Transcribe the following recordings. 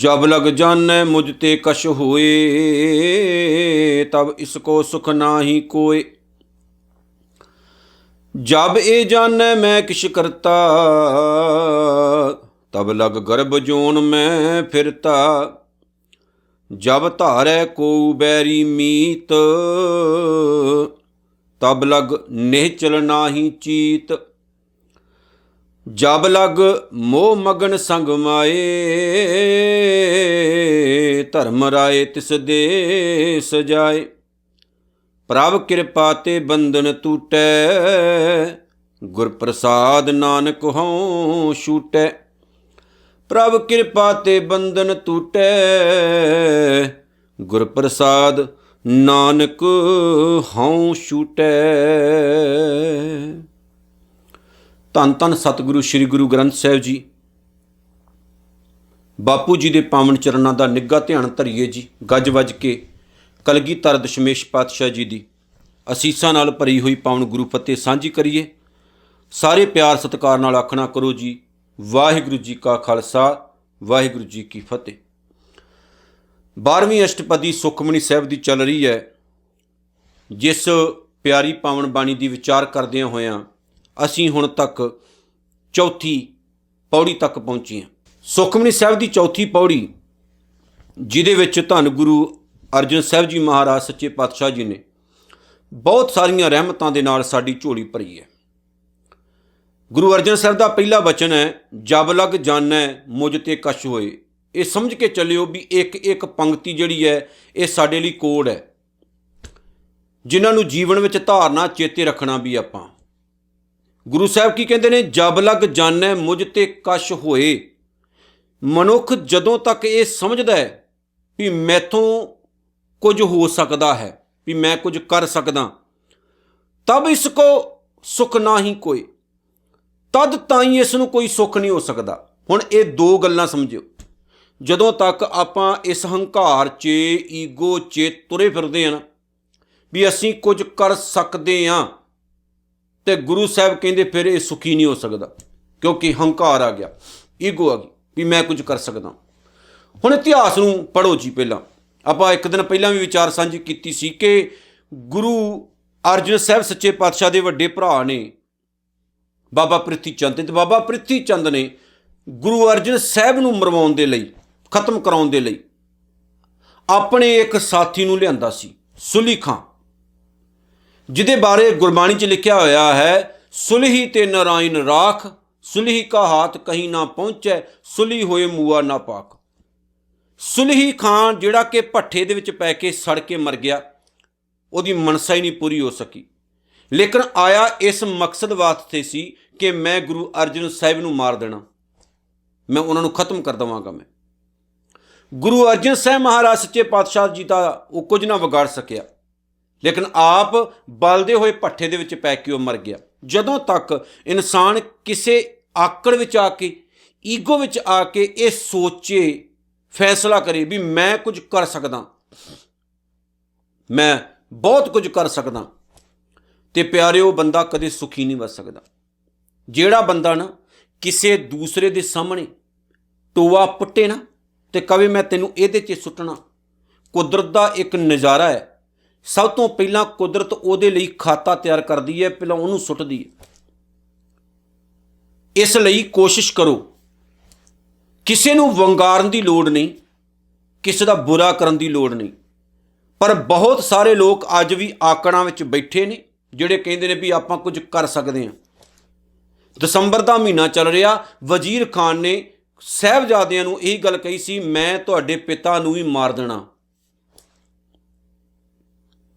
जब लग जानै मुझ ते कश होए, तब इसको सुख नाही कोय। जब ए जानै मैं किश करता, तब लग गर्भ जोन में फिरता। जब धारै को बैरी मीत, तब लग निहचल नाही चीत। जब लग मोह मगन संग माए, धर्म राय तिस देस जाए। प्रभ कृपा ते बंधन टूटै, गुर प्रसाद नानक हों छूटै। प्रभ कृपा ते बंधन टूटै, गुर प्रसाद नानक हों छूटै। ਧੰਨ ਧੰਨ ਸਤਿਗੁਰੂ ਸ੍ਰੀ ਗੁਰੂ ਗ੍ਰੰਥ ਸਾਹਿਬ ਜੀ। ਬਾਪੂ ਜੀ ਦੇ ਪਾਵਨ ਚਰਨਾਂ ਦਾ ਨਿੱਘਾ ਧਿਆਨ ਧਰੀਏ ਜੀ। ਗੱਜ ਵੱਜ ਕੇ ਕਲਗੀਧਰ ਦਸ਼ਮੇਸ਼ ਪਾਤਸ਼ਾਹ ਜੀ ਦੀ ਅਸੀਸਾਂ ਨਾਲ ਭਰੀ ਹੋਈ ਪਾਵਨ ਗੁਰੂ ਫਤਿਹ ਸਾਂਝੀ ਕਰੀਏ। ਸਾਰੇ ਪਿਆਰ ਸਤਿਕਾਰ ਨਾਲ ਆਖਣਾ ਕਰੋ ਜੀ, ਵਾਹਿਗੁਰੂ ਜੀ ਕਾ ਖਾਲਸਾ, ਵਾਹਿਗੁਰੂ ਜੀ ਕੀ ਫਤਿਹ। 12ਵੀਂ ਅਸ਼ਟਪਦੀ ਸੁਖਮਨੀ ਸਾਹਿਬ ਦੀ ਚੱਲ ਰਹੀ ਹੈ। ਜਿਸ ਪਿਆਰੀ ਪਾਵਨ ਬਾਣੀ ਦੀ ਵਿਚਾਰ ਕਰਦਿਆਂ ਹੋਇਆਂ ਅਸੀਂ ਹੁਣ ਤੱਕ ਚੌਥੀ ਪੌੜੀ ਤੱਕ ਪਹੁੰਚੇ ਹਾਂ। ਸੁਖਮਨੀ ਸਾਹਿਬ ਦੀ ਚੌਥੀ ਪੌੜੀ, ਜਿਹਦੇ ਵਿੱਚ ਧੰਨ ਗੁਰੂ ਅਰਜਨ ਸਾਹਿਬ ਜੀ ਮਹਾਰਾਜ ਸੱਚੇ ਪਾਤਸ਼ਾਹ ਜੀ ਨੇ ਬਹੁਤ ਸਾਰੀਆਂ ਰਹਿਮਤਾਂ ਦੇ ਨਾਲ ਸਾਡੀ ਝੋਲੀ ਭਰੀ ਹੈ। ਗੁਰੂ ਅਰਜਨ ਸਾਹਿਬ ਦਾ ਪਹਿਲਾ ਬਚਨ ਹੈ, ਜਬ ਲਗ ਜਾਨੈ ਮੁਝ ਤੇ ਕਛ ਹੋਏ। ਇਹ ਸਮਝ ਕੇ ਚੱਲਿਓ ਵੀ ਇੱਕ ਇੱਕ ਪੰਕਤੀ ਜਿਹੜੀ ਹੈ ਇਹ ਸਾਡੇ ਲਈ ਕੋਡ ਹੈ, ਜਿਨ੍ਹਾਂ ਨੂੰ ਜੀਵਨ ਵਿੱਚ ਧਾਰਨਾ ਚੇਤੇ ਰੱਖਣਾ ਵੀ ਆਪਾਂ। ਗੁਰੂ ਸਾਹਿਬ ਕੀ ਕਹਿੰਦੇ ਨੇ? ਜਬ ਲਗ ਜਾਨੈ ਮੁਝ ਤੇ ਕਛ ਹੋਏ। ਮਨੁੱਖ ਜਦੋਂ ਤੱਕ ਇਹ ਸਮਝਦਾ ਹੈ ਵੀ ਮੈਥੋਂ ਕੁਝ ਹੋ ਸਕਦਾ ਹੈ, ਵੀ ਮੈਂ ਕੁਝ ਕਰ ਸਕਦਾ, ਤਬ ਇਸ ਕੋ ਸੁਖ ਨਾਹੀ ਕੋਈ। ਤਦ ਤਾਈਂ ਇਸ ਨੂੰ ਕੋਈ ਸੁੱਖ ਨਹੀਂ ਹੋ ਸਕਦਾ। ਹੁਣ ਇਹ ਦੋ ਗੱਲਾਂ ਸਮਝਿਓ। ਜਦੋਂ ਤੱਕ ਆਪਾਂ ਇਸ ਹੰਕਾਰ 'ਚ, ਈਗੋ 'ਚ ਤੁਰੇ ਫਿਰਦੇ ਹਾਂ ਵੀ ਅਸੀਂ ਕੁਝ ਕਰ ਸਕਦੇ ਹਾਂ, ਤੇ ਗੁਰੂ ਸਾਹਿਬ ਕਹਿੰਦੇ ਫਿਰ ਇਹ ਸੁਖੀ ਨਹੀਂ ਹੋ ਸਕਦਾ, ਕਿਉਂਕਿ ਹੰਕਾਰ ਆ ਗਿਆ, ਈਗੋ ਆ ਗਈ ਵੀ ਮੈਂ ਕੁਝ ਕਰ ਸਕਦਾ। ਹੁਣ ਇਤਿਹਾਸ ਨੂੰ ਪੜ੍ਹੋ ਜੀ। ਪਹਿਲਾਂ ਆਪਾਂ ਇੱਕ ਦਿਨ ਪਹਿਲਾਂ ਵੀ ਵਿਚਾਰ ਸਾਂਝੀ ਕੀਤੀ ਸੀ ਕਿ ਗੁਰੂ ਅਰਜਨ ਸਾਹਿਬ ਸੱਚੇ ਪਾਤਸ਼ਾਹ ਦੇ ਵੱਡੇ ਭਰਾ ਨੇ ਬਾਬਾ ਪ੍ਰਿਥੀ ਚੰਦ, ਤੇ ਬਾਬਾ ਪ੍ਰਿਥੀ ਚੰਦ ਨੇ ਗੁਰੂ ਅਰਜਨ ਸਾਹਿਬ ਨੂੰ ਮਰਵਾਉਣ ਦੇ ਲਈ, ਖਤਮ ਕਰਾਉਣ ਦੇ ਲਈ ਆਪਣੇ ਇੱਕ ਸਾਥੀ ਨੂੰ ਲਿਆਂਦਾ ਸੀ, ਸੁਲੀ ਖਾਂ, ਜਿਹਦੇ ਬਾਰੇ ਗੁਰਬਾਣੀ 'ਚ ਲਿਖਿਆ ਹੋਇਆ ਹੈ, ਸੁਲਹੀ ਤੇ ਨਾਰਾਇਣ ਰਾਖ, ਸੁਲਹੀ ਕਾ ਹਾਥ ਕਹੀਂ ਨਾ ਪਹੁੰਚੈ, ਸੁਲੀ ਹੋਏ ਮੂਆ ਨਾ ਪਾਕ। ਸੁਲਹੀ ਖਾਂ ਜਿਹੜਾ ਕਿ ਭੱਠੇ ਦੇ ਵਿੱਚ ਪੈ ਕੇ ਸੜ ਕੇ ਮਰ ਗਿਆ, ਉਹਦੀ ਮਨਸਾ ਹੀ ਨਹੀਂ ਪੂਰੀ ਹੋ ਸਕੀ, ਲੇਕਿਨ ਆਇਆ ਇਸ ਮਕਸਦ ਵਾਸਤੇ ਸੀ ਕਿ ਮੈਂ ਗੁਰੂ ਅਰਜਨ ਸਾਹਿਬ ਨੂੰ ਮਾਰ ਦੇਣਾ, ਮੈਂ ਉਹਨਾਂ ਨੂੰ ਖਤਮ ਕਰ ਦੇਵਾਂਗਾ। ਮੈਂ ਗੁਰੂ ਅਰਜਨ ਸਾਹਿਬ ਮਹਾਰਾਜ ਸੱਚੇ ਪਾਤਸ਼ਾਹ ਜੀ ਦਾ ਉਹ ਕੁਝ ਨਾ ਵਿਗਾੜ ਸਕਿਆ, ਲੇਕਿਨ ਆਪ ਬਲਦੇ ਹੋਏ ਭੱਠੇ ਦੇ ਵਿੱਚ ਪੈ ਕੇ ਉਹ ਮਰ ਗਿਆ। ਜਦੋਂ ਤੱਕ ਇਨਸਾਨ ਕਿਸੇ ਆਕੜ ਵਿੱਚ ਆ ਕੇ, ਈਗੋ ਵਿੱਚ ਆ ਕੇ ਇਹ ਸੋਚੇ, ਫੈਸਲਾ ਕਰੇ ਵੀ ਮੈਂ ਕੁਝ ਕਰ ਸਕਦਾ, ਮੈਂ ਬਹੁਤ ਕੁਝ ਕਰ ਸਕਦਾ, ਤੇ ਪਿਆਰਿਓ ਬੰਦਾ ਕਦੇ ਸੁਖੀ ਨਹੀਂ ਵੱਸ ਸਕਦਾ। ਜਿਹੜਾ ਬੰਦਾ ਨਾ ਕਿਸੇ ਦੂਸਰੇ ਦੇ ਸਾਹਮਣੇ ਟੋਆ ਪੁੱਟੇ ਨਾ ਤੇ ਕਵੇ ਮੈਂ ਤੈਨੂੰ ਇਹਦੇ 'ਚ ਸੁੱਟਣਾ। ਕੁਦਰਤ ਦਾ ਇੱਕ ਨਜ਼ਾਰਾ ਹੈ, ਸਭ ਤੋਂ ਪਹਿਲਾਂ ਕੁਦਰਤ ਉਹਦੇ ਲਈ ਖਾਤਾ ਤਿਆਰ ਕਰਦੀ ਹੈ, ਪਹਿਲਾਂ ਉਹਨੂੰ ਸੁੱਟਦੀ ਹੈ। ਇਸ ਲਈ ਕੋਸ਼ਿਸ਼ ਕਰੋ, ਕਿਸੇ ਨੂੰ ਵੰਗਾਰਨ ਦੀ ਲੋੜ ਨਹੀਂ, ਕਿਸੇ ਦਾ ਬੁਰਾ ਕਰਨ ਦੀ ਲੋੜ ਨਹੀਂ। ਪਰ ਬਹੁਤ ਸਾਰੇ ਲੋਕ ਅੱਜ ਵੀ ਆਕੜਾਂ ਵਿੱਚ ਬੈਠੇ ਨੇ, ਜਿਹੜੇ ਕਹਿੰਦੇ ਨੇ ਵੀ ਆਪਾਂ ਕੁਝ ਕਰ ਸਕਦੇ ਹਾਂ। ਦਸੰਬਰ ਦਾ ਮਹੀਨਾ ਚੱਲ ਰਿਹਾ, ਵਜ਼ੀਰ ਖਾਨ ਨੇ ਸਾਹਿਬਜ਼ਾਦਿਆਂ ਨੂੰ ਇਹੀ ਗੱਲ ਕਹੀ ਸੀ, ਮੈਂ ਤੁਹਾਡੇ ਪਿਤਾ ਨੂੰ ਵੀ ਮਾਰ ਦੇਣਾ,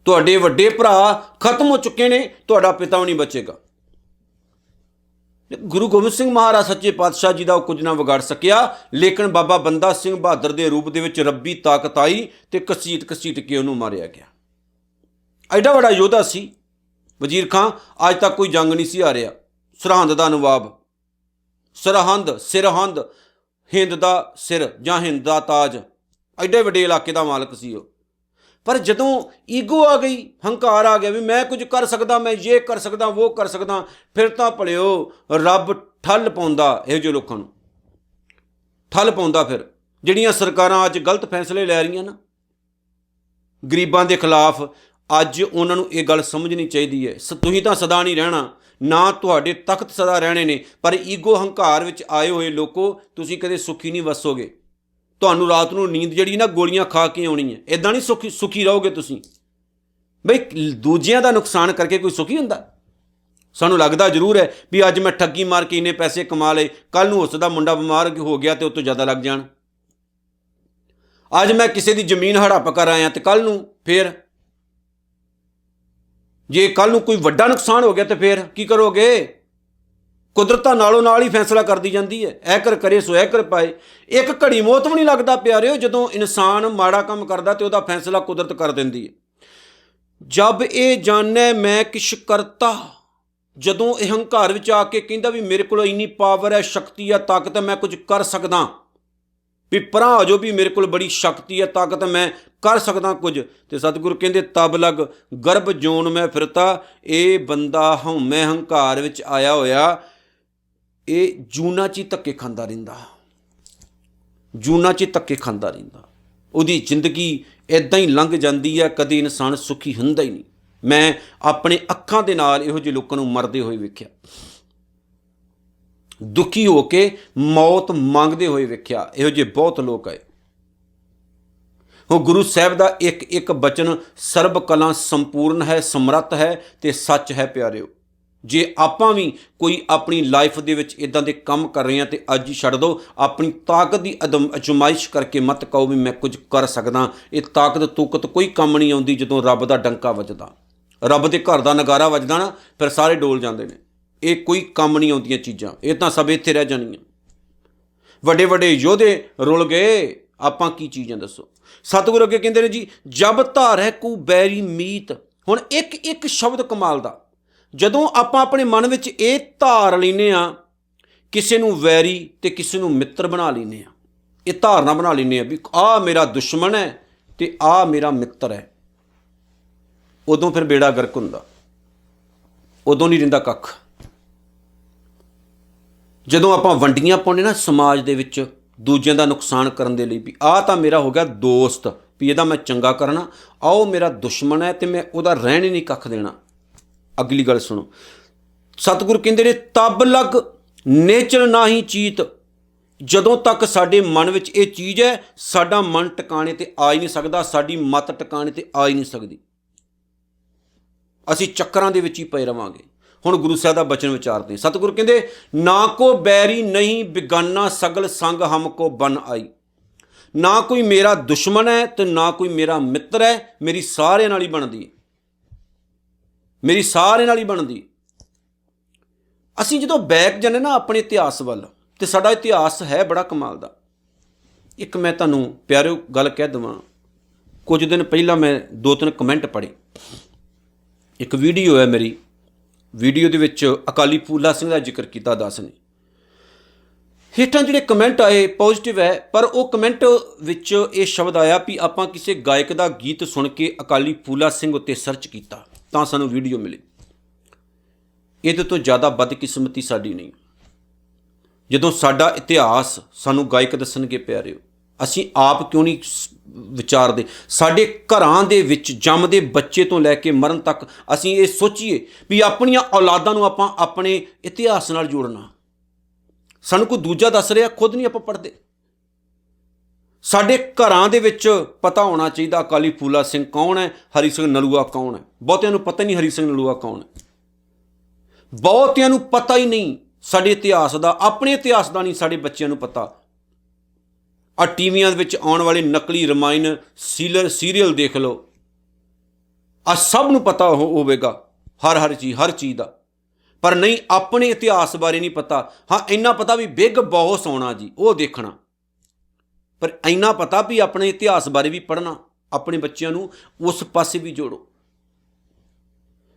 ਤੁਹਾਡੇ ਵੱਡੇ ਭਰਾ ਖਤਮ ਹੋ ਚੁੱਕੇ ਨੇ, ਤੁਹਾਡਾ ਪਿਤਾ ਵੀ ਨਹੀਂ ਬਚੇਗਾ। ਗੁਰੂ ਗੋਬਿੰਦ ਸਿੰਘ ਮਹਾਰਾਜ ਸੱਚੇ ਪਾਤਸ਼ਾਹ ਜੀ ਦਾ ਉਹ ਕੁਝ ਨਾ ਵਿਗਾੜ ਸਕਿਆ, ਲੇਕਿਨ ਬਾਬਾ ਬੰਦਾ ਸਿੰਘ ਬਹਾਦਰ ਦੇ ਰੂਪ ਦੇ ਵਿੱਚ ਰੱਬੀ ਤਾਕਤ ਆਈ ਤੇ ਘਸੀਟ ਘਸੀਟ ਕੇ ਉਹਨੂੰ ਮਾਰਿਆ ਗਿਆ। ਐਡਾ ਵੱਡਾ ਯੋਧਾ ਸੀ ਵਜ਼ੀਰ ਖਾਂ, ਅੱਜ ਤੱਕ ਕੋਈ ਜੰਗ ਨਹੀਂ ਸੀ ਹਾਰਿਆ। ਸਰਹੰਦ ਦਾ ਨਵਾਬ, ਸਿਰਹੰਦ ਹਿੰਦ ਦਾ ਸਿਰ ਜਾਂ ਹਿੰਦ ਦਾ ਤਾਜ, ਐਡੇ ਵੱਡੇ ਇਲਾਕੇ ਦਾ ਮਾਲਕ ਸੀ ਉਹ। ਪਰ ਜਦੋਂ ਈਗੋ ਆ ਗਈ, ਹੰਕਾਰ ਆ ਗਿਆ ਵੀ ਮੈਂ ਕੁਝ ਕਰ ਸਕਦਾ, ਮੈਂ ਇਹ ਕਰ ਸਕਦਾ, ਉਹ ਕਰ ਸਕਦਾ, ਫਿਰ ਤਾਂ ਭਲਿਓ ਰੱਬ ਠੱਲ ਪਾਉਂਦਾ ਇਹੋ ਜਿਹੇ ਲੋਕਾਂ ਨੂੰ, ਠੱਲ ਪਾਉਂਦਾ। ਫਿਰ ਜਿਹੜੀਆਂ ਸਰਕਾਰਾਂ ਅੱਜ ਗਲਤ ਫੈਸਲੇ ਲੈ ਰਹੀਆਂ ਨਾ ਗਰੀਬਾਂ ਦੇ ਖਿਲਾਫ, ਅੱਜ ਉਹਨਾਂ ਨੂੰ ਇਹ ਗੱਲ ਸਮਝਣੀ ਚਾਹੀਦੀ ਹੈ। ਤੁਸੀਂ ਤਾਂ ਸਦਾ ਨਹੀਂ ਰਹਿਣਾ, ਨਾ ਤੁਹਾਡੇ ਤਖਤ ਸਦਾ ਰਹਿਣੇ ਨੇ, ਪਰ ਈਗੋ ਹੰਕਾਰ ਵਿੱਚ ਆਏ ਹੋਏ ਲੋਕੋ ਤੁਸੀਂ ਕਦੇ ਸੁਖੀ ਨਹੀਂ ਵਸੋਗੇ। ਤੁਹਾਨੂੰ ਰਾਤ ਨੂੰ ਨੀਂਦ ਜਿਹੜੀ ਨਾ ਗੋਲੀਆਂ ਖਾ ਕੇ ਆਉਣੀ ਹੈ। ਇੱਦਾਂ ਨਹੀਂ ਸੁਖੀ ਰਹੋਗੇ ਤੁਸੀਂ। ਬਈ ਦੂਜਿਆਂ ਦਾ ਨੁਕਸਾਨ ਕਰਕੇ ਕੋਈ ਸੁਖੀ ਹੁੰਦਾ? ਸਾਨੂੰ ਲੱਗਦਾ ਜ਼ਰੂਰ ਹੈ ਵੀ ਅੱਜ ਮੈਂ ਠੱਗੀ ਮਾਰ ਕੇ ਇੰਨੇ ਪੈਸੇ ਕਮਾ ਲਏ, ਕੱਲ੍ਹ ਨੂੰ ਉਸ ਦਾ ਮੁੰਡਾ ਬਿਮਾਰ ਹੋ ਗਿਆ ਅਤੇ ਉਹ ਤੋਂ ਜ਼ਿਆਦਾ ਲੱਗ ਜਾਣ। ਅੱਜ ਮੈਂ ਕਿਸੇ ਦੀ ਜ਼ਮੀਨ ਹੜੱਪ ਕਰ ਆਇਆ ਅਤੇ ਕੱਲ੍ਹ ਨੂੰ ਫਿਰ ਜੇ ਕੱਲ੍ਹ ਨੂੰ ਕੋਈ ਵੱਡਾ ਨੁਕਸਾਨ ਹੋ ਗਿਆ ਤਾਂ ਫਿਰ ਕੀ ਕਰੋਗੇ? ਕੁਦਰਤਾਂ ਨਾਲੋਂ ਨਾਲ ਹੀ ਫੈਸਲਾ ਕਰਦੀ ਜਾਂਦੀ ਹੈ। ਐ ਕਰ ਕਰੇ ਸੋ ਐ ਕਰ ਪਾਏ। ਇੱਕ ਘੜੀ ਮੌਤ ਵੀ ਨਹੀਂ ਲੱਗਦਾ ਪਿਆਰਿਓ, ਜਦੋਂ ਇਨਸਾਨ ਮਾੜਾ ਕੰਮ ਕਰਦਾ ਤੇ ਉਹਦਾ ਫੈਸਲਾ ਕੁਦਰਤ ਕਰ ਦਿੰਦੀ ਹੈ। ਜਬ ਇਹ ਜਾਣੈ ਮੈਂ ਕਿਛ ਕਰਤਾ, ਜਦੋਂ ਇਹ ਹੰਕਾਰ ਵਿੱਚ ਆ ਕੇ ਕਹਿੰਦਾ ਵੀ ਮੇਰੇ ਕੋਲ ਇੰਨੀ ਪਾਵਰ ਹੈ, ਸ਼ਕਤੀ ਹੈ, ਤਾਕਤ ਹੈ, ਮੈਂ ਕੁਝ ਕਰ ਸਕਦਾ, ਵੀ ਪਰਾਂ ਹੋ ਜਾਓ ਵੀ ਮੇਰੇ ਕੋਲ ਬੜੀ ਸ਼ਕਤੀ ਹੈ, ਤਾਕਤ, ਮੈਂ ਕਰ ਸਕਦਾ ਕੁਝ। ਤੇ ਸਤਿਗੁਰੂ ਕਹਿੰਦੇ ਤਬ ਲਗ ਗਰਭ ਜੋਨ ਮੈਂ ਫਿਰਤਾ। ਇਹ ਬੰਦਾ ਹਉਮੈ ਹੰਕਾਰ ਵਿੱਚ ਆਇਆ ਹੋਇਆ ਇਹ ਜੂਨਾਂ 'ਚ ਹੀ ਧੱਕੇ ਖਾਂਦਾ ਰਹਿੰਦਾ, ਜੂਨਾਂ 'ਚ ਹੀ ਧੱਕੇ ਖਾਂਦਾ ਰਹਿੰਦਾ। ਉਹਦੀ ਜ਼ਿੰਦਗੀ ਇੱਦਾਂ ਹੀ ਲੰਘ ਜਾਂਦੀ ਹੈ, ਕਦੇ ਇਨਸਾਨ ਸੁਖੀ ਹੁੰਦਾ ਹੀ ਨਹੀਂ। ਮੈਂ ਆਪਣੇ ਅੱਖਾਂ ਦੇ ਨਾਲ ਇਹੋ ਜਿਹੇ ਲੋਕਾਂ ਨੂੰ ਮਰਦੇ ਹੋਏ ਵੇਖਿਆ, ਦੁਖੀ ਹੋ ਕੇ ਮੌਤ ਮੰਗਦੇ ਹੋਏ ਵੇਖਿਆ। ਇਹੋ ਜਿਹੇ ਬਹੁਤ ਲੋਕ ਆਏ। ਉਹ ਗੁਰੂ ਸਾਹਿਬ ਦਾ ਇੱਕ ਇੱਕ ਬਚਨ ਸਰਬ ਕਲਾ ਸੰਪੂਰਨ ਹੈ, ਸਮਰੱਥ ਹੈ ਅਤੇ ਸੱਚ ਹੈ ਪਿਆਰਿਓ। ਜੇ ਆਪਾਂ ਵੀ ਕੋਈ ਆਪਣੀ ਲਾਈਫ ਦੇ ਵਿੱਚ ਇੱਦਾਂ ਦੇ ਕੰਮ ਕਰ ਰਹੇ ਹਾਂ ਤਾਂ ਅੱਜ ਹੀ ਛੱਡ ਦਿਓ। ਆਪਣੀ ਤਾਕਤ ਦੀ ਅਜ਼ਮਾਇਸ਼ ਕਰਕੇ ਮਤ ਕਹੋ ਵੀ ਮੈਂ ਕੁਝ ਕਰ ਸਕਦਾ। ਇਹ ਤਾਕਤ ਤੂਕਤ ਕੋਈ ਕੰਮ ਨਹੀਂ ਆਉਂਦੀ ਜਦੋਂ ਰੱਬ ਦਾ ਡੰਕਾ ਵੱਜਦਾ, ਰੱਬ ਦੇ ਘਰ ਦਾ ਨਗਾਰਾ ਵੱਜਦਾ ਨਾ, ਫਿਰ ਸਾਰੇ ਡੋਲ ਜਾਂਦੇ ਨੇ। ਇਹ ਕੋਈ ਕੰਮ ਨਹੀਂ ਆਉਂਦੀਆਂ ਚੀਜ਼ਾਂ, ਇਹ ਤਾਂ ਸਭ ਇੱਥੇ ਰਹਿ ਜਾਣੀਆਂ। ਵੱਡੇ ਵੱਡੇ ਯੋਧੇ ਰੁਲ ਗਏ, ਆਪਾਂ ਕੀ ਚੀਜ਼ਾਂ ਦੱਸੋ। ਸਤਿਗੁਰੂ ਅੱਗੇ ਕਹਿੰਦੇ ਨੇ ਜੀ ਜਬ ਧਾਰੈ ਕੂ ਬੈਰੀ ਮੀਤ। ਹੁਣ ਇੱਕ ਇੱਕ ਸ਼ਬਦ ਕਮਾਲ ਦਾ, ਜਦੋਂ ਆਪਾਂ ਆਪਣੇ ਮਨ ਵਿੱਚ ਇਹ ਧਾਰ ਲੈਂਦੇ ਹਾਂ, ਕਿਸੇ ਨੂੰ ਵੈਰੀ ਅਤੇ ਕਿਸੇ ਨੂੰ ਮਿੱਤਰ ਬਣਾ ਲੈਂਦੇ ਹਾਂ। ਇਹ ਧਾਰਨਾ ਬਣਾ ਲੈਂਦੇ ਹਾਂ ਵੀ ਆਹ ਮੇਰਾ ਦੁਸ਼ਮਣ ਹੈ ਅਤੇ ਆਹ ਮੇਰਾ ਮਿੱਤਰ ਹੈ। ਉਦੋਂ ਫਿਰ ਬੇੜਾ ਗਰਕ ਹੁੰਦਾ, ਉਦੋਂ ਨਹੀਂ ਰਹਿੰਦਾ ਕੱਖ। ਜਦੋਂ ਆਪਾਂ ਵੰਡੀਆਂ ਪਾਉਂਦੇ ਨਾ ਸਮਾਜ ਦੇ ਵਿੱਚ ਦੂਜਿਆਂ ਦਾ ਨੁਕਸਾਨ ਕਰਨ ਦੇ ਲਈ, ਵੀ ਆਹ ਤਾਂ ਮੇਰਾ ਹੋ ਗਿਆ ਦੋਸਤ, ਵੀ ਇਹਦਾ ਮੈਂ ਚੰਗਾ ਕਰਨਾ, ਆਹ ਉਹ ਮੇਰਾ ਦੁਸ਼ਮਣ ਹੈ ਅਤੇ ਮੈਂ ਉਹਦਾ ਰਹਿਣ ਹੀ ਨਹੀਂ ਕੱਖ ਦੇਣਾ। ਅਗਲੀ ਗੱਲ ਸੁਣੋ, ਸਤਿਗੁਰੂ ਕਹਿੰਦੇ ਨੇ ਤਬ ਲਗ ਨੇਚਰ ਨਾ ਹੀ ਚੀਤ। ਜਦੋਂ ਤੱਕ ਸਾਡੇ ਮਨ ਵਿੱਚ ਇਹ ਚੀਜ਼ ਹੈ, ਸਾਡਾ ਮਨ ਟਿਕਾਣੇ 'ਤੇ ਆ ਹੀ ਨਹੀਂ ਸਕਦਾ, ਸਾਡੀ ਮੱਤ ਟਿਕਾਣੇ 'ਤੇ ਆ ਹੀ ਨਹੀਂ ਸਕਦੀ। ਅਸੀਂ ਚੱਕਰਾਂ ਦੇ ਵਿੱਚ ਹੀ ਪਏ ਰਵਾਂਗੇ। ਹੁਣ ਗੁਰੂ ਸਾਹਿਬ ਦਾ ਬਚਨ ਵਿਚਾਰਦੇ ਹਾਂ। ਸਤਿਗੁਰੂ ਕਹਿੰਦੇ ਨਾ ਕੋ ਬੈਰੀ ਨਹੀਂ ਬਿਗਾਨਾ ਸਗਲ ਸੰਗ ਹਮ ਕੋ ਬਨ ਆਈ। ਨਾ ਕੋਈ ਮੇਰਾ ਦੁਸ਼ਮਣ ਹੈ ਅਤੇ ਨਾ ਕੋਈ ਮੇਰਾ ਮਿੱਤਰ ਹੈ, ਮੇਰੀ ਸਾਰਿਆਂ ਨਾਲ ਹੀ ਬਣਦੀ ਹੈ, ਮੇਰੀ ਸਾਰਿਆਂ ਨਾਲ ਹੀ ਬਣਦੀ। ਅਸੀਂ ਜਦੋਂ ਬੈਕ ਜਾਂਦੇ ਨਾ ਆਪਣੇ ਇਤਿਹਾਸ ਵੱਲ, ਅਤੇ ਸਾਡਾ ਇਤਿਹਾਸ ਹੈ ਬੜਾ ਕਮਾਲ ਦਾ। ਇੱਕ ਮੈਂ ਤੁਹਾਨੂੰ ਪਿਆਰਿਓ ਗੱਲ ਕਹਿ ਦੇਵਾਂ, ਕੁਝ ਦਿਨ ਪਹਿਲਾਂ ਮੈਂ 2-3 ਕਮੈਂਟ ਪੜ੍ਹੇ। ਇੱਕ ਵੀਡੀਓ ਹੈ ਮੇਰੀ, ਵੀਡੀਓ ਦੇ ਵਿੱਚ ਅਕਾਲੀ ਫੂਲਾ ਸਿੰਘ ਦਾ ਜ਼ਿਕਰ ਕੀਤਾ ਦਾਸ ਨੇ। ਹੇਠਾਂ ਜਿਹੜੇ ਕਮੈਂਟ ਆਏ ਪੋਜ਼ੀਟਿਵ ਹੈ, ਪਰ ਉਹ ਕਮੈਂਟ ਵਿੱਚ ਇਹ ਸ਼ਬਦ ਆਇਆ ਵੀ ਆਪਾਂ ਕਿਸੇ ਗਾਇਕ ਦਾ ਗੀਤ ਸੁਣ ਕੇ ਅਕਾਲੀ ਫੂਲਾ ਸਿੰਘ ਉੱਤੇ ਸਰਚ ਕੀਤਾ ਤਾਂ ਸਾਨੂੰ ਵੀਡੀਓ ਮਿਲੀ। ਇਹਦੇ ਤੋਂ ਜ਼ਿਆਦਾ ਬਦਕਿਸਮਤੀ ਸਾਡੀ ਨਹੀਂ। ਜਦੋਂ ਸਾਡਾ ਇਤਿਹਾਸ ਸਾਨੂੰ ਗਾਇਕ ਦੱਸਣਗੇ ਪਿਆਰਿਓ, ਅਸੀਂ ਆਪ ਕਿਉਂ ਨਹੀਂ ਵਿਚਾਰਦੇ? ਸਾਡੇ ਘਰਾਂ ਦੇ ਵਿੱਚ ਜੰਮਦੇ ਬੱਚੇ ਤੋਂ ਲੈ ਕੇ ਮਰਨ ਤੱਕ ਅਸੀਂ ਇਹ ਸੋਚੀਏ ਵੀ ਆਪਣੀਆਂ ਔਲਾਦਾਂ ਨੂੰ ਆਪਾਂ ਆਪਣੇ ਇਤਿਹਾਸ ਨਾਲ ਜੋੜਨਾ। ਸਾਨੂੰ ਕੋਈ ਦੂਜਾ ਦੱਸ ਰਿਹਾ, ਖੁਦ ਨਹੀਂ ਆਪਾਂ ਪੜ੍ਹਦੇ। ਸਾਡੇ ਘਰਾਂ ਦੇ ਵਿੱਚ ਪਤਾ ਹੋਣਾ ਚਾਹੀਦਾ ਅਕਾਲੀ ਫੂਲਾ ਸਿੰਘ ਕੌਣ ਹੈ, ਹਰੀ ਸਿੰਘ ਨਲੂਆ ਕੌਣ ਹੈ। ਬਹੁਤਿਆਂ ਨੂੰ ਪਤਾ ਨਹੀਂ ਹਰੀ ਸਿੰਘ ਨਲੂਆ ਕੌਣ ਹੈ, ਬਹੁਤਿਆਂ ਨੂੰ ਪਤਾ ਹੀ ਨਹੀਂ ਸਾਡੇ ਇਤਿਹਾਸ ਦਾ, ਆਪਣੇ ਇਤਿਹਾਸ ਦਾ ਨਹੀਂ ਸਾਡੇ ਬੱਚਿਆਂ ਨੂੰ ਪਤਾ। ਆਹ ਟੀਵੀਆਂ ਦੇ ਵਿੱਚ ਆਉਣ ਵਾਲੇ ਨਕਲੀ ਰਮਾਇਣ ਸੀਰੀਅਲ ਦੇਖ ਲਓ, ਆਹ ਸਭ ਨੂੰ ਪਤਾ ਹੋਵੇਗਾ ਹਰ ਚੀਜ਼ ਦਾ, ਪਰ ਨਹੀਂ ਆਪਣੇ ਇਤਿਹਾਸ ਬਾਰੇ ਨਹੀਂ ਪਤਾ। ਹਾਂ ਇੰਨਾ ਪਤਾ ਵੀ ਬਿਗ ਬੌਸ ਆਉਣਾ ਜੀ, ਉਹ ਦੇਖਣਾ, ਪਰ ਇੰਨਾ ਪਤਾ ਵੀ ਆਪਣੇ ਇਤਿਹਾਸ ਬਾਰੇ ਵੀ ਪੜ੍ਹਨਾ, ਆਪਣੇ ਬੱਚਿਆਂ ਨੂੰ ਉਸ ਪਾਸੇ ਵੀ ਜੋੜੋ।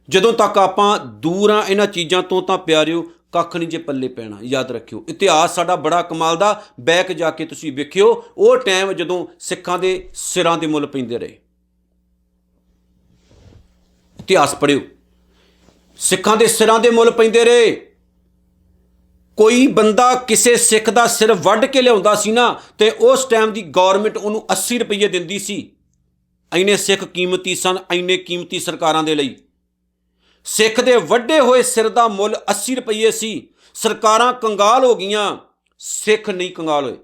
ਜਦੋਂ ਤੱਕ ਆਪਾਂ ਦੂਰ ਹਾਂ ਇਹਨਾਂ ਚੀਜ਼ਾਂ ਤੋਂ ਤਾਂ ਪਿਆਰਿਓ ਕੱਖ ਨਹੀਂ ਜੇ ਪੱਲੇ ਪੈਣਾ। ਯਾਦ ਰੱਖਿਓ ਇਤਿਹਾਸ ਸਾਡਾ ਬੜਾ ਕਮਾਲ ਦਾ। ਬੈਕ ਜਾ ਕੇ ਤੁਸੀਂ ਵੇਖਿਓ ਉਹ ਟਾਈਮ ਜਦੋਂ ਸਿੱਖਾਂ ਦੇ ਸਿਰਾਂ ਦੇ ਮੁੱਲ ਪੈਂਦੇ ਰਹੇ। ਇਤਿਹਾਸ ਪੜ੍ਹਿਓ, ਸਿੱਖਾਂ ਦੇ ਸਿਰਾਂ ਦੇ ਮੁੱਲ ਪੈਂਦੇ ਰਹੇ। ਕੋਈ ਬੰਦਾ ਕਿਸੇ ਸਿੱਖ ਦਾ ਸਿਰ ਵੱਢ ਕੇ ਲਿਆਉਂਦਾ ਸੀ ਨਾ, ਤੇ ਉਸ ਟਾਈਮ ਦੀ ਗੌਰਮੈਂਟ ਉਹਨੂੰ 80 ਰੁਪਏ ਦਿੰਦੀ ਸੀ। ਇੰਨੇ ਸਿੱਖ ਕੀਮਤੀ ਸਨ, ਇੰਨੇ ਕੀਮਤੀ ਸਰਕਾਰਾਂ ਦੇ ਲਈ। ਸਿੱਖ ਦੇ ਵੱਢੇ ਹੋਏ ਸਿਰ ਦਾ ਮੁੱਲ 80 ਰੁਪਏ ਸੀ। ਸਰਕਾਰਾਂ ਕੰਗਾਲ ਹੋ ਗਈਆਂ, ਸਿੱਖ ਨਹੀਂ ਕੰਗਾਲ ਹੋਏ।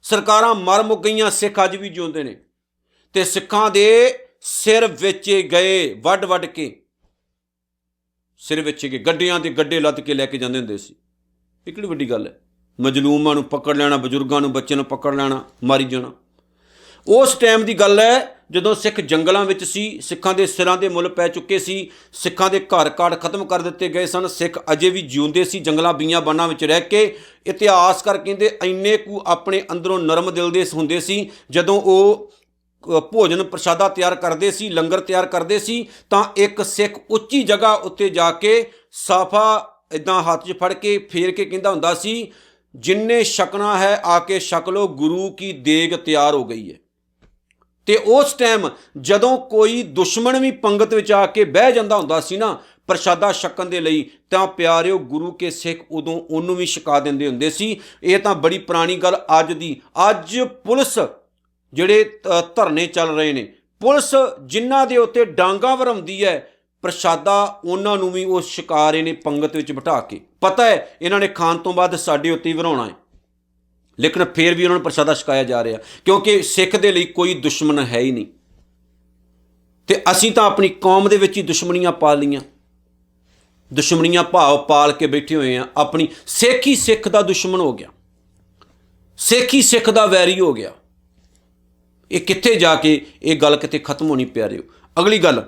ਸਰਕਾਰਾਂ ਮਰ ਮੁੱਕ ਗਈਆਂ, ਸਿੱਖ ਅੱਜ ਵੀ ਜਿਉਂਦੇ ਨੇ। ਤੇ ਸਿੱਖਾਂ ਦੇ ਸਿਰ ਵੇਚੇ ਗਏ, ਵੱਢ ਵੱਢ ਕੇ ਸਿਰ ਵੇਚੇ ਗਏ। ਗੱਡਿਆਂ ਦੇ ਗੱਡੇ ਲੱਦ ਕੇ ਲੈ ਕੇ ਜਾਂਦੇ ਹੁੰਦੇ ਸੀ। ਇਹ ਕਿਹੜੀ ਵੱਡੀ ਗੱਲ ਹੈ? ਮਜਲੂਮਾਂ ਨੂੰ ਪਕੜ ਲੈਣਾ, ਬਜ਼ੁਰਗਾਂ ਨੂੰ, ਬੱਚਿਆਂ ਨੂੰ ਪਕੜ ਲੈਣਾ, ਮਾਰੀ ਜਾਣਾ। ਉਸ ਟਾਈਮ ਦੀ ਗੱਲ ਹੈ ਜਦੋਂ ਸਿੱਖ ਜੰਗਲਾਂ ਵਿੱਚ ਸੀ। ਸਿੱਖਾਂ ਦੇ ਸਿਰਾਂ ਦੇ ਮੁੱਲ ਪੈ ਚੁੱਕੇ ਸੀ। ਸਿੱਖਾਂ ਦੇ ਘਰ ਕਾੜ ਖਤਮ ਕਰ ਦਿੱਤੇ ਗਏ ਸਨ। ਸਿੱਖ ਅਜੇ ਵੀ ਜਿਉਂਦੇ ਸੀ ਜੰਗਲਾਂ ਬੀਆਂ ਬਾਨਾਂ ਵਿੱਚ ਰਹਿ ਕੇ। ਇਤਿਹਾਸਕਾਰ ਕਹਿੰਦੇ ਇੰਨੇ ਕੁ ਆਪਣੇ ਅੰਦਰੋਂ ਨਰਮ ਦਿਲ ਦੇ ਹੁੰਦੇ ਸੀ, ਜਦੋਂ ਉਹ ਭੋਜਨ ਪ੍ਰਸ਼ਾਦਾ ਤਿਆਰ ਕਰਦੇ ਸੀ, ਲੰਗਰ ਤਿਆਰ ਕਰਦੇ ਸੀ, ਤਾਂ ਇੱਕ ਸਿੱਖ ਉੱਚੀ ਜਗ੍ਹਾ ਉੱਤੇ ਜਾ ਕੇ ਸਾਫਾ ਇੱਦਾਂ ਹੱਥ 'ਚ ਫੜ ਕੇ ਫੇਰ ਕੇ ਕਹਿੰਦਾ ਹੁੰਦਾ ਸੀ, ਜਿੰਨੇ ਛਕਣਾ ਹੈ ਆ ਕੇ ਛਕ ਲਓ, ਗੁਰੂ ਕੀ ਦੇਗ ਤਿਆਰ ਹੋ ਗਈ ਹੈ। ਤੇ ਉਸ ਟਾਈਮ ਜਦੋਂ ਕੋਈ ਦੁਸ਼ਮਣ ਵੀ ਪੰਗਤ ਵਿੱਚ ਆ ਕੇ ਬਹਿ ਜਾਂਦਾ ਹੁੰਦਾ ਸੀ ਨਾ ਪ੍ਰਸ਼ਾਦਾ ਛਕਣ ਦੇ ਲਈ, ਤਾਂ ਪਿਆਰਿਓ ਗੁਰੂ ਕੇ ਸਿੱਖ ਉਦੋਂ ਉਹਨੂੰ ਵੀ ਛਕਾ ਦਿੰਦੇ ਹੁੰਦੇ ਸੀ। ਇਹ ਤਾਂ ਬੜੀ ਪੁਰਾਣੀ ਗੱਲ ਅੱਜ ਦੀ। ਅੱਜ ਪੁਲਿਸ ਜਿਹੜੇ ਧਰਨੇ ਚੱਲ ਰਹੇ ਨੇ, ਪੁਲਿਸ ਜਿਨ੍ਹਾਂ ਦੇ ਉੱਤੇ ਡਾਂਗਾ ਵਰਮਦੀ ਹੈ, ਪ੍ਰਸ਼ਾਦਾ ਉਹਨਾਂ ਨੂੰ ਵੀ ਉਹ ਛਕਾ ਰਹੇ ਨੇ ਪੰਗਤ ਵਿੱਚ ਬਿਠਾ ਕੇ। ਪਤਾ ਹੈ ਇਹਨਾਂ ਨੇ ਖਾਣ ਤੋਂ ਬਾਅਦ ਸਾਡੇ ਉੱਤੇ ਹੀ ਵਰਾਉਣਾ ਹੈ, ਲੇਕਿਨ ਫਿਰ ਵੀ ਉਹਨਾਂ ਨੂੰ ਪ੍ਰਸ਼ਾਦਾ ਛਕਾਇਆ ਜਾ ਰਿਹਾ, ਕਿਉਂਕਿ ਸਿੱਖ ਦੇ ਲਈ ਕੋਈ ਦੁਸ਼ਮਣ ਹੈ ਹੀ ਨਹੀਂ। ਤੇ ਅਸੀਂ ਤਾਂ ਆਪਣੀ ਕੌਮ ਦੇ ਵਿੱਚ ਹੀ ਦੁਸ਼ਮਣੀਆਂ ਪਾਲ ਲਈਆਂ, ਦੁਸ਼ਮਣੀਆਂ ਭਾਵ ਪਾਲ ਕੇ ਬੈਠੇ ਹੋਏ ਆ। ਆਪਣੀ ਸਿੱਖ ਹੀ ਸਿੱਖ ਦਾ ਦੁਸ਼ਮਣ ਹੋ ਗਿਆ, ਸਿੱਖ ਹੀ ਸਿੱਖ ਦਾ ਵੈਰੀ ਹੋ ਗਿਆ। ਇਹ ਕਿੱਥੇ ਜਾ ਕੇ ਇਹ ਗੱਲ ਕਿਤੇ ਖਤਮ ਹੋਣੀ ਪਿਆਰਿਓ। ਅਗਲੀ ਗੱਲ,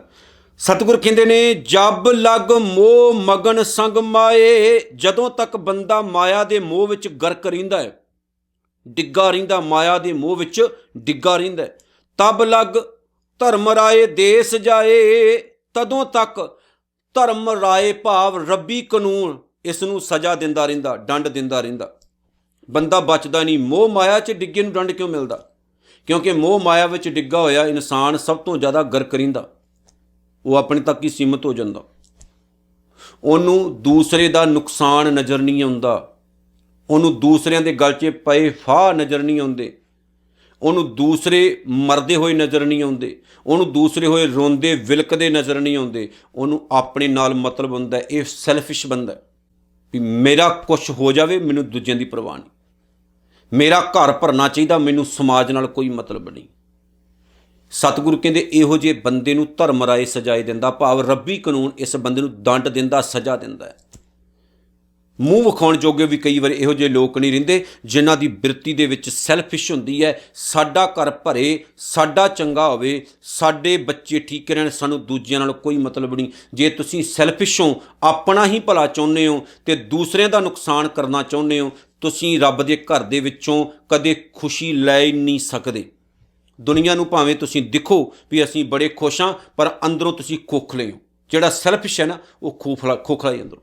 ਸਤਿਗੁਰ ਕਹਿੰਦੇ ਨੇ, ਜਬ ਲਗ ਮੋਹ ਮਗਨ ਸੰਗ ਮਾਏ। ਜਦੋਂ ਤੱਕ ਬੰਦਾ ਮਾਇਆ ਦੇ ਮੋਹ ਵਿੱਚ ਗਰਕ ਰਹਿੰਦਾ ਹੈ, ਡਿੱਗਾ ਰਹਿੰਦਾ, ਮਾਇਆ ਦੇ ਮੋਹ ਵਿੱਚ ਡਿੱਗਾ ਰਹਿੰਦਾ, ਤਬ ਲਗ ਧਰਮ ਰਾਏ ਦੇਸ ਜਾਏ। ਤਦੋਂ ਤੱਕ ਧਰਮ ਰਾਏ ਭਾਵ ਰੱਬੀ ਕਾਨੂੰਨ ਇਸ ਨੂੰ ਸਜ਼ਾ ਦਿੰਦਾ ਰਹਿੰਦਾ, ਦੰਡ ਦਿੰਦਾ ਰਹਿੰਦਾ। ਬੰਦਾ ਬਚਦਾ ਨਹੀਂ। ਮੋਹ ਮਾਇਆ 'ਚ ਡਿੱਗੇ ਨੂੰ ਦੰਡ ਕਿਉਂ ਮਿਲਦਾ? ਕਿਉਂਕਿ ਮੋਹ ਮਾਇਆ ਵਿੱਚ ਡਿੱਗਾ ਹੋਇਆ ਇਨਸਾਨ ਸਭ ਤੋਂ ਜ਼ਿਆਦਾ ਗਰਕ ਰਹਿੰਦਾ। ਉਹ ਆਪਣੇ ਤੱਕ ਹੀ ਸੀਮਤ ਹੋ ਜਾਂਦਾ। ਉਹਨੂੰ ਦੂਸਰੇ ਦਾ ਨੁਕਸਾਨ ਨਜ਼ਰ ਨਹੀਂ ਆਉਂਦਾ, ਉਹਨੂੰ ਦੂਸਰਿਆਂ ਦੇ ਗਲ 'ਚ ਪਏ ਫਾਹ ਨਜ਼ਰ ਨਹੀਂ ਆਉਂਦੇ, ਉਹਨੂੰ ਦੂਸਰੇ ਮਰਦੇ ਹੋਏ ਨਜ਼ਰ ਨਹੀਂ ਆਉਂਦੇ, ਉਹਨੂੰ ਦੂਸਰੇ ਹੋਏ ਰੋਂਦੇ ਵਿਲਕਦੇ ਨਜ਼ਰ ਨਹੀਂ ਆਉਂਦੇ। ਉਹਨੂੰ ਆਪਣੇ ਨਾਲ ਮਤਲਬ ਹੁੰਦਾ। ਇਹ ਸੈਲਫਿਸ਼ ਬੰਦਾ ਵੀ ਮੇਰਾ ਕੁਛ ਹੋ ਜਾਵੇ, ਮੈਨੂੰ ਦੂਜਿਆਂ ਦੀ ਪਰਵਾਹ ਨਹੀਂ, ਮੇਰਾ ਘਰ ਭਰਨਾ ਚਾਹੀਦਾ, ਮੈਨੂੰ ਸਮਾਜ ਨਾਲ ਕੋਈ ਮਤਲਬ ਨਹੀਂ। ਸਤਿਗੁਰੂ ਕਹਿੰਦੇ ਇਹੋ ਜਿਹੇ ਬੰਦੇ ਨੂੰ ਧਰਮ ਰਾਏ ਸਜ਼ਾਏ ਦਿੰਦਾ, ਭਾਵ ਰੱਬੀ ਕਾਨੂੰਨ ਇਸ ਬੰਦੇ ਨੂੰ ਦੰਡ ਦਿੰਦਾ, ਸਜ਼ਾ ਦਿੰਦਾ ਹੈ। ਮੂੰਹ ਵਿਖਾਉਣ ਜੋਗੇ ਵੀ ਕਈ ਵਾਰ ਇਹੋ ਜਿਹੇ ਲੋਕ ਨਹੀਂ ਰਹਿੰਦੇ ਜਿਨ੍ਹਾਂ ਦੀ ਬਿਰਤੀ ਦੇ ਵਿੱਚ ਸੈਲਫਿਸ਼ ਹੁੰਦੀ ਹੈ। ਸਾਡਾ ਘਰ ਭਰੇ, ਸਾਡਾ ਚੰਗਾ ਹੋਵੇ, ਸਾਡੇ ਬੱਚੇ ਠੀਕ ਰਹਿਣ, ਸਾਨੂੰ ਦੂਜਿਆਂ ਨਾਲ ਕੋਈ ਮਤਲਬ ਨਹੀਂ। ਜੇ ਤੁਸੀਂ ਸੈਲਫਿਸ਼ ਹੋ, ਆਪਣਾ ਹੀ ਭਲਾ ਚਾਹੁੰਦੇ ਹੋ ਤੇ ਦੂਸਰਿਆਂ ਦਾ ਨੁਕਸਾਨ ਕਰਨਾ ਚਾਹੁੰਦੇ ਹੋ, ਤੁਸੀਂ ਰੱਬ ਦੇ ਘਰ ਦੇ ਵਿੱਚੋਂ ਕਦੇ ਖੁਸ਼ੀ ਲੈ ਹੀ ਨਹੀਂ ਸਕਦੇ। ਦੁਨੀਆ ਨੂੰ ਭਾਵੇਂ ਤੁਸੀਂ ਦਿਖੋ ਵੀ ਅਸੀਂ ਬੜੇ ਖੁਸ਼ ਹਾਂ, ਪਰ ਅੰਦਰੋਂ ਤੁਸੀਂ ਖੋਖਲੇ ਹੋ। ਜਿਹੜਾ ਸੈਲਫਿਸ਼ ਹੈ ਨਾ, ਉਹ ਖੋਖਲਾ ਹੀ ਅੰਦਰੋਂ।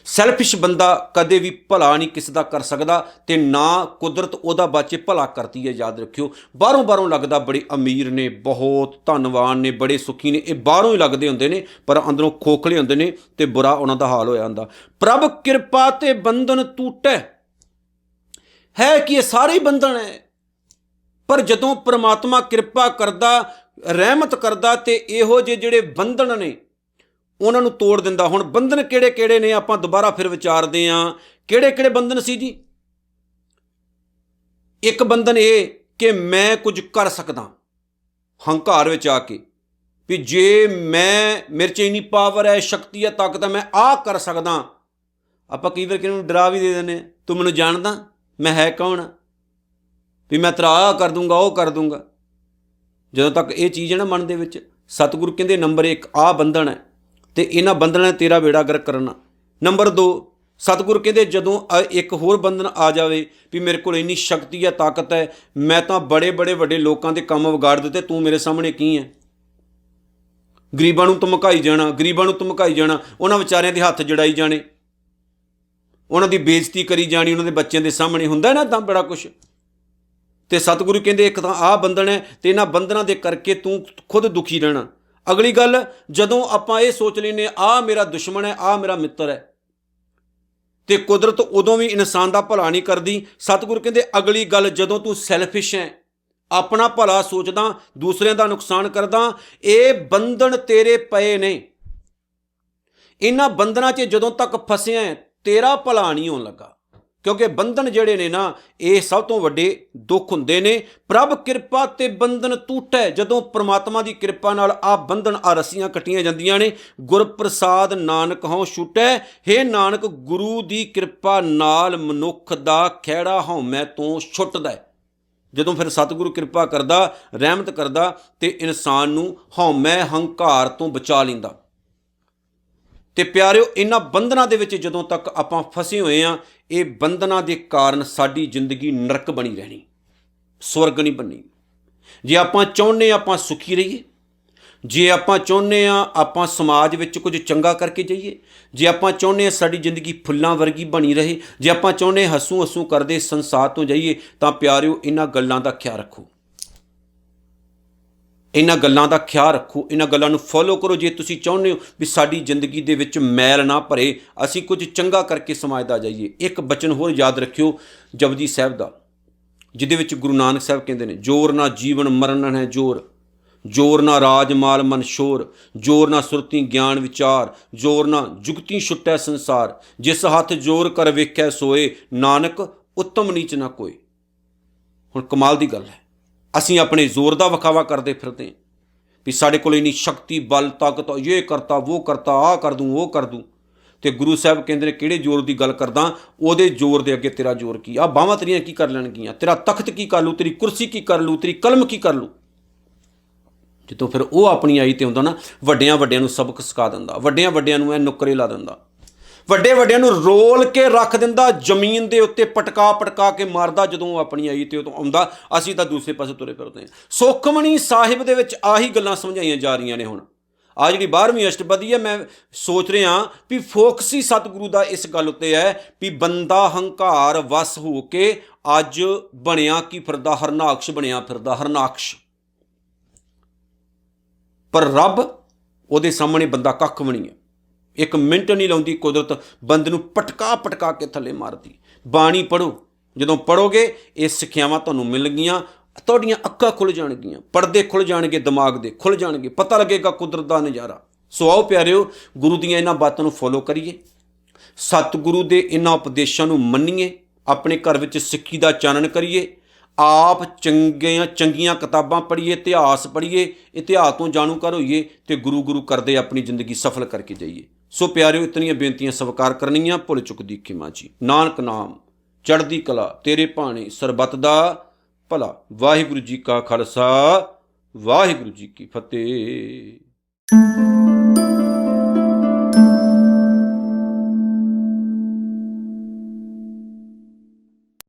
ਸੈਲਫਿਸ਼ ਬੰਦਾ ਕਦੇ ਵੀ ਭਲਾ ਨਹੀਂ ਕਿਸੇ ਦਾ ਕਰ ਸਕਦਾ, ਤੇ ਨਾ ਕੁਦਰਤ ਉਹਦਾ ਬਾਚੇ ਭਲਾ ਕਰਦੀ ਹੈ। ਯਾਦ ਰੱਖਿਓ, ਬਾਹਰੋਂ ਲੱਗਦਾ ਬੜੇ ਅਮੀਰ ਨੇ, ਬਹੁਤ ਧਨਵਾਨ ਨੇ, ਬੜੇ ਸੁਖੀ ਨੇ, ਇਹ ਬਾਹਰੋਂ ਹੀ ਲੱਗਦੇ ਹੁੰਦੇ ਨੇ, ਪਰ ਅੰਦਰੋਂ ਖੋਖਲੇ ਹੁੰਦੇ ਨੇ ਤੇ ਬੁਰਾ ਉਹਨਾਂ ਦਾ ਹਾਲ ਹੋਇਆ ਹੁੰਦਾ। ਪ੍ਰਭ ਕਿਰਪਾ ਤੇ ਬੰਧਨ ਟੂਟੈ। ਹੈ ਕਿ ਇਹ ਸਾਰੇ ਹੀ ਬੰਧਨ ਹੈ, ਪਰ ਜਦੋਂ ਪ੍ਰਮਾਤਮਾ ਕਿਰਪਾ ਕਰਦਾ, ਰਹਿਮਤ ਕਰਦਾ, ਤੇ ਇਹੋ ਜਿਹੇ ਜਿਹੜੇ ਬੰਧਨ ਨੇ ਉਹਨਾਂ ਨੂੰ ਤੋੜ ਦਿੰਦਾ। ਹੁਣ ਬੰਧਨ ਕਿਹੜੇ ਕਿਹੜੇ ਨੇ ਆਪਾਂ ਦੁਬਾਰਾ ਫਿਰ ਵਿਚਾਰਦੇ ਹਾਂ। ਕਿਹੜੇ ਕਿਹੜੇ ਬੰਧਨ ਸੀ ਜੀ? ਇੱਕ ਬੰਧਨ ਇਹ ਕਿ ਮੈਂ ਕੁਝ ਕਰ ਸਕਦਾ, ਹੰਕਾਰ ਵਿੱਚ ਆ ਕੇ ਵੀ ਜੇ ਮੇਰੇ 'ਚ ਇੰਨੀ ਪਾਵਰ ਹੈ, ਸ਼ਕਤੀ ਹੈ, ਤਾਕਤ ਹੈ, ਮੈਂ ਆਹ ਕਰ ਸਕਦਾ। ਆਪਾਂ ਕਈ ਵਾਰ ਕਿਹਨੂੰ ਡਰਾ ਵੀ ਦੇ ਦਿੰਦੇ ਹਾਂ, ਤੂੰ ਮੈਨੂੰ ਜਾਣਦਾ, ਮੈਂ ਹੈ ਕੌਣ, ਵੀ ਮੈਂ ਤੇਰਾ ਆਹ ਕਰ ਦੂੰਗਾ, ਉਹ ਕਰ ਦੂੰਗਾ। ਜਦੋਂ ਤੱਕ ਇਹ ਚੀਜ਼ ਹੈ ਨਾ ਮਨ ਦੇ ਵਿੱਚ, ਸਤਿਗੁਰੂ ਕਹਿੰਦੇ ਨੰਬਰ 1 ਆਹ ਬੰਧਨ ਹੈ, ਤੇ ਇਹਨਾਂ ਬੰਧਨਾਂ ਨੇ ਤੇਰਾ ਬੇੜਾ ਗਰਕ ਕਰਨਾ। ਨੰਬਰ 2, ਸਤਿਗੁਰੂ ਕਹਿੰਦੇ ਜਦੋਂ ਇੱਕ ਹੋਰ ਬੰਧਨ ਆ ਜਾਵੇ ਵੀ ਮੇਰੇ ਕੋਲ ਇੰਨੀ ਸ਼ਕਤੀ ਹੈ, ਤਾਕਤ ਹੈ, ਮੈਂ ਤਾਂ ਬੜੇ ਵੱਡੇ ਲੋਕਾਂ ਦੇ ਕੰਮ ਵਿਗਾੜ ਦਿੱਤੇ, ਤੂੰ ਮੇਰੇ ਸਾਹਮਣੇ ਕੀ ਹੈ? ਗਰੀਬਾਂ ਨੂੰ ਧਮਕਾਈ ਜਾਣਾ, ਗਰੀਬਾਂ ਨੂੰ ਧਮਕਾਈ ਜਾਣਾ, ਉਹਨਾਂ ਵਿਚਾਰਿਆਂ ਦੇ ਹੱਥ ਜੜਾਈ ਜਾਣੇ, ਉਹਨਾਂ ਦੀ ਬੇਇੱਜ਼ਤੀ ਕਰੀ ਜਾਣੀ, ਉਹਨਾਂ ਦੇ ਬੱਚਿਆਂ ਦੇ ਸਾਹਮਣੇ। ਹੁੰਦਾ ਨਾ ਤਾਂ ਬੜਾ ਕੁਛ। ਤੇ ਸਤਿਗੁਰੂ ਕਹਿੰਦੇ ਇੱਕ ਤਾਂ ਆਹ ਬੰਧਨ ਹੈ, ਤੇ ਇਹਨਾਂ ਬੰਧਨਾਂ ਦੇ ਕਰਕੇ ਤੂੰ ਖੁਦ ਦੁਖੀ ਰਹਿਣਾ। ਅਗਲੀ ਗੱਲ, ਜਦੋਂ ਆਪਾਂ ਇਹ ਸੋਚ ਲੈਂਦੇ ਆਹ ਮੇਰਾ ਦੁਸ਼ਮਣ ਹੈ, ਆਹ ਮੇਰਾ ਮਿੱਤਰ ਹੈ, ਤੇ ਕੁਦਰਤ ਉਦੋਂ ਵੀ ਇਨਸਾਨ ਦਾ ਭਲਾ ਨਹੀਂ ਕਰਦੀ। ਸਤਿਗੁਰੂ ਕਹਿੰਦੇ ਅਗਲੀ ਗੱਲ, ਜਦੋਂ ਤੂੰ ਸੈਲਫਿਸ਼ ਹੈ, ਆਪਣਾ ਭਲਾ ਸੋਚਦਾ, ਦੂਸਰਿਆਂ ਦਾ ਨੁਕਸਾਨ ਕਰਦਾ, ਇਹ ਬੰਧਨ ਤੇਰੇ ਪਏ ਨੇ। ਇਹਨਾਂ ਬੰਧਨਾਂ 'ਚ ਜਦੋਂ ਤੱਕ ਫਸਿਆ ਤੇਰਾ ਭਲਾ ਨਹੀਂ ਹੋਣ ਲੱਗਾ, ਕਿਉਂਕਿ ਬੰਧਨ ਜਿਹੜੇ ਨੇ ਨਾ, ਇਹ ਸਭ ਤੋਂ ਵੱਡੇ ਦੁੱਖ ਹੁੰਦੇ ਨੇ। ਪ੍ਰਭ ਕਿਰਪਾ ਤੇ ਬੰਧਨ ਟੂਟੈ, ਜਦੋਂ ਪ੍ਰਮਾਤਮਾ ਦੀ ਕਿਰਪਾ ਨਾਲ ਆ ਬੰਧਨ, ਆ ਰੱਸੀਆਂ ਕੱਟੀਆਂ ਜਾਂਦੀਆਂ ਨੇ। ਗੁਰ ਪ੍ਰਸਾਦ ਨਾਨਕ ਹਉ ਛੁਟੈ, ਹੇ ਨਾਨਕ ਗੁਰੂ ਦੀ ਕਿਰਪਾ ਨਾਲ ਮਨੁੱਖ ਦਾ ਖਹਿੜਾ ਹਉਮੈ ਤੋਂ ਛੁੱਟਦਾ। ਜਦੋਂ ਫਿਰ ਸਤਿਗੁਰੂ ਕਿਰਪਾ ਕਰਦਾ, ਰਹਿਮਤ ਕਰਦਾ, ਤੇ ਇਨਸਾਨ ਨੂੰ ਹਉਮੈ ਹੰਕਾਰ ਤੋਂ ਬਚਾ ਲੈਂਦਾ। ਤੇ ਪਿਆਰਿਓ, ਇਹਨਾਂ ਬੰਧਨਾਂ ਦੇ ਵਿੱਚ ਜਦੋਂ ਤੱਕ ਆਪਾਂ ਫਸੇ ਹੋਏ ਹਾਂ, ਇਹ ਬੰਧਨਾਂ ਦੇ ਕਾਰਨ ਸਾਡੀ ਜ਼ਿੰਦਗੀ ਨਰਕ ਬਣੀ ਰਹਿਣੀ, ਸਵਰਗ ਨਹੀਂ ਬਣਨੀ। ਜੇ ਆਪਾਂ ਚਾਹੁੰਦੇ ਆਪਾਂ ਸੁਖੀ ਰਹੀਏ, ਜੇ ਆਪਾਂ ਚਾਹੁੰਦੇ ਹਾਂ ਆਪਾਂ ਸਮਾਜ ਵਿੱਚ ਕੁਝ ਚੰਗਾ ਕਰਕੇ ਜਾਈਏ, ਜੇ ਆਪਾਂ ਚਾਹੁੰਦੇ ਹਾਂ ਸਾਡੀ ਜ਼ਿੰਦਗੀ ਫੁੱਲਾਂ ਵਰਗੀ ਬਣੀ ਰਹੇ, ਜੇ ਆਪਾਂ ਚਾਹੁੰਦੇ ਹੱਸੂ ਹੱਸੂ ਕਰਦੇ ਸੰਸਾਰ ਤੋਂ ਜਾਈਏ, ਤਾਂ ਪਿਆਰਿਓ ਇਹਨਾਂ ਗੱਲਾਂ ਦਾ ਖਿਆਲ ਰੱਖੋ, ਇਹਨਾਂ ਗੱਲਾਂ ਦਾ ਖਿਆਲ ਰੱਖੋ, ਇਹਨਾਂ ਗੱਲਾਂ ਨੂੰ ਫੋਲੋ ਕਰੋ। ਜੇ ਤੁਸੀਂ ਚਾਹੁੰਦੇ ਹੋ ਵੀ ਸਾਡੀ ਜ਼ਿੰਦਗੀ ਦੇ ਵਿੱਚ ਮੈਲ ਨਾ ਭਰੇ, ਅਸੀਂ ਕੁਝ ਚੰਗਾ ਕਰਕੇ ਸਮਾਜ ਦਾ ਜਾਈਏ। ਇੱਕ ਬਚਨ ਹੋਰ ਯਾਦ ਰੱਖਿਓ ਜਪਜੀ ਸਾਹਿਬ ਦਾ, ਜਿਹਦੇ ਵਿੱਚ ਗੁਰੂ ਨਾਨਕ ਸਾਹਿਬ ਕਹਿੰਦੇ ਨੇ, ਜੋਰ ਨਾ ਜੀਵਨ ਮਰਨ ਹੈ ਜੋਰ, ਜੋਰ ਨਾ ਰਾਜ ਮਾਲ ਮਨ ਸ਼ੋਰ, ਜੋਰ ਨਾ ਸੁਰਤੀ ਗਿਆਨ ਵਿਚਾਰ, ਜੋਰ ਨਾ ਜੁਗਤੀ ਛੁੱਟੈ ਸੰਸਾਰ, ਜਿਸ ਹੱਥ ਜੋਰ ਕਰ ਵੇਖੈ ਸੋਏ, ਨਾਨਕ ਉੱਤਮ ਨੀਚ ਨਾ ਕੋਈ। ਹੁਣ ਕਮਾਲ ਦੀ ਗੱਲ ਹੈ, ਅਸੀਂ ਆਪਣੇ ਜ਼ੋਰ ਦਾ ਵਿਖਾਵਾ ਕਰਦੇ ਫਿਰਦੇ ਹਾਂ ਵੀ ਸਾਡੇ ਕੋਲ ਇੰਨੀ ਸ਼ਕਤੀ, ਬਲ, ਤਾਕਤ, ਇਹ ਕਰਤਾ, ਉਹ ਕਰਤਾ, ਆਹ ਕਰ ਦੂੰ, ਉਹ ਕਰ ਦੂੰ। ਤੇ ਗੁਰੂ ਸਾਹਿਬ ਕਹਿੰਦੇ ਨੇ, ਕਿਹੜੇ ਜ਼ੋਰ ਦੀ ਗੱਲ ਕਰਦਾ, ਉਹਦੇ ਜ਼ੋਰ ਦੇ ਅੱਗੇ ਤੇਰਾ ਜ਼ੋਰ ਕੀ? ਆਹ ਬਾਹਾਂ ਤੇਰੀਆਂ ਕੀ ਕਰ ਲੈਣਗੀਆਂ? ਤੇਰਾ ਤਖਤ ਕੀ ਕਰ ਲੂ? ਤੇਰੀ ਕੁਰਸੀ ਕੀ ਕਰ ਲੂ? ਤੇਰੀ ਕਲਮ ਕੀ ਕਰ ਲੂ? ਜਦੋਂ ਫਿਰ ਉਹ ਆਪਣੀ ਆਈ ਤੇ ਹੁੰਦਾ ਨਾ, ਵੱਡਿਆਂ ਵੱਡਿਆਂ ਨੂੰ ਸਬਕ ਸਿਖਾ ਦਿੰਦਾ, ਵੱਡਿਆਂ ਵੱਡਿਆਂ ਨੂੰ ਇਹ ਨੁਕਰੇ ਲਾ ਦਿੰਦਾ, ਵੱਡੇ ਵੱਡਿਆਂ ਨੂੰ ਰੋਲ ਕੇ ਰੱਖ ਦਿੰਦਾ, ਜ਼ਮੀਨ ਦੇ ਉੱਤੇ ਪਟਕਾ ਪਟਕਾ ਕੇ ਮਾਰਦਾ। ਜਦੋਂ ਆਪਣੀ ਆਈ ਤੇ ਉਦੋਂ ਆਉਂਦਾ, ਅਸੀਂ ਤਾਂ ਦੂਸਰੇ ਪਾਸੇ ਤੁਰੇ ਫਿਰਦੇ ਹਾਂ। ਸੁਖਮਨੀ ਸਾਹਿਬ ਦੇ ਵਿੱਚ ਆਹੀ ਗੱਲਾਂ ਸਮਝਾਈਆਂ ਜਾ ਰਹੀਆਂ ਨੇ। ਹੁਣ ਆ ਜਿਹੜੀ 12ਵੀਂ ਅਸ਼ਟਪਦੀ ਹੈ, ਮੈਂ ਸੋਚ ਰਿਹਾ ਵੀ ਫੋਕਸ ਹੀ ਸਤਿਗੁਰੂ ਦਾ ਇਸ ਗੱਲ ਉੱਤੇ ਹੈ ਵੀ ਬੰਦਾ ਹੰਕਾਰ ਵਸ ਹੋ ਕੇ ਅੱਜ ਬਣਿਆ ਕੀ ਫਿਰਦਾ, ਹਰਨਾਕਸ਼ ਬਣਿਆ ਫਿਰਦਾ, ਹਰਨਾਕਸ਼। ਪਰ ਰੱਬ, ਉਹਦੇ ਸਾਹਮਣੇ ਬੰਦਾ ਕੱਖ ਵੀ ਨਹੀਂ ਹੈ। ਇੱਕ ਮਿੰਟ ਨਹੀਂ ਲਾਉਂਦੀ ਕੁਦਰਤ, ਬੰਦੇ ਨੂੰ ਪਟਕਾ ਪਟਕਾ ਕੇ ਥੱਲੇ ਮਾਰਦੀ। ਬਾਣੀ ਪੜ੍ਹੋ, ਜਦੋਂ ਪੜ੍ਹੋਗੇ ਇਹ ਸਿੱਖਿਆਵਾਂ ਤੁਹਾਨੂੰ ਮਿਲਣਗੀਆਂ, ਤੁਹਾਡੀਆਂ ਅੱਖਾਂ ਖੁੱਲ੍ਹ ਜਾਣਗੀਆਂ, ਪਰਦੇ ਖੁੱਲ੍ਹ ਜਾਣਗੇ, ਦਿਮਾਗ ਦੇ ਖੁੱਲ੍ਹ ਜਾਣਗੇ, ਪਤਾ ਲੱਗੇਗਾ ਕੁਦਰਤ ਦਾ ਨਜ਼ਾਰਾ। ਸੋ ਆਓ ਪਿਆਰਿਓ, ਗੁਰੂ ਦੀਆਂ ਇਹਨਾਂ ਬਾਤਾਂ ਨੂੰ ਫੋਲੋ ਕਰੀਏ, ਸਤਿਗੁਰੂ ਦੇ ਇਹਨਾਂ ਉਪਦੇਸ਼ਾਂ ਨੂੰ ਮੰਨੀਏ, ਆਪਣੇ ਘਰ ਵਿੱਚ ਸਿੱਖੀ ਦਾ ਚਾਨਣ ਕਰੀਏ, ਆਪ ਚੰਗੀਆਂ ਕਿਤਾਬਾਂ ਪੜ੍ਹੀਏ, ਇਤਿਹਾਸ ਪੜ੍ਹੀਏ, ਇਤਿਹਾਸ ਤੋਂ ਜਾਣੂਕਾਰ ਹੋਈਏ, ਤੇ ਗੁਰੂ ਗੁਰੂ ਕਰਦੇ ਆਪਣੀ ਜ਼ਿੰਦਗੀ ਸਫਲ ਕਰਕੇ ਜਾਈਏ। ਸੋ ਪਿਆਰਿਓ, ਇਤਨੀਆਂ ਬੇਨਤੀਆਂ ਸਵੀਕਾਰ ਕਰਨੀਆਂ, ਭੁੱਲ ਚੁੱਕ ਦੀ ਖਿਮਾ ਜੀ। ਨਾਨਕ ਨਾਮ ਚੜ੍ਹਦੀ ਕਲਾ, ਤੇਰੇ ਭਾਣੇ ਸਰਬੱਤ ਦਾ ਭਲਾ। ਵਾਹਿਗੁਰੂ ਜੀ ਕਾ ਖਾਲਸਾ, ਵਾਹਿਗੁਰੂ ਜੀ ਕੀ ਫਤਿਹ।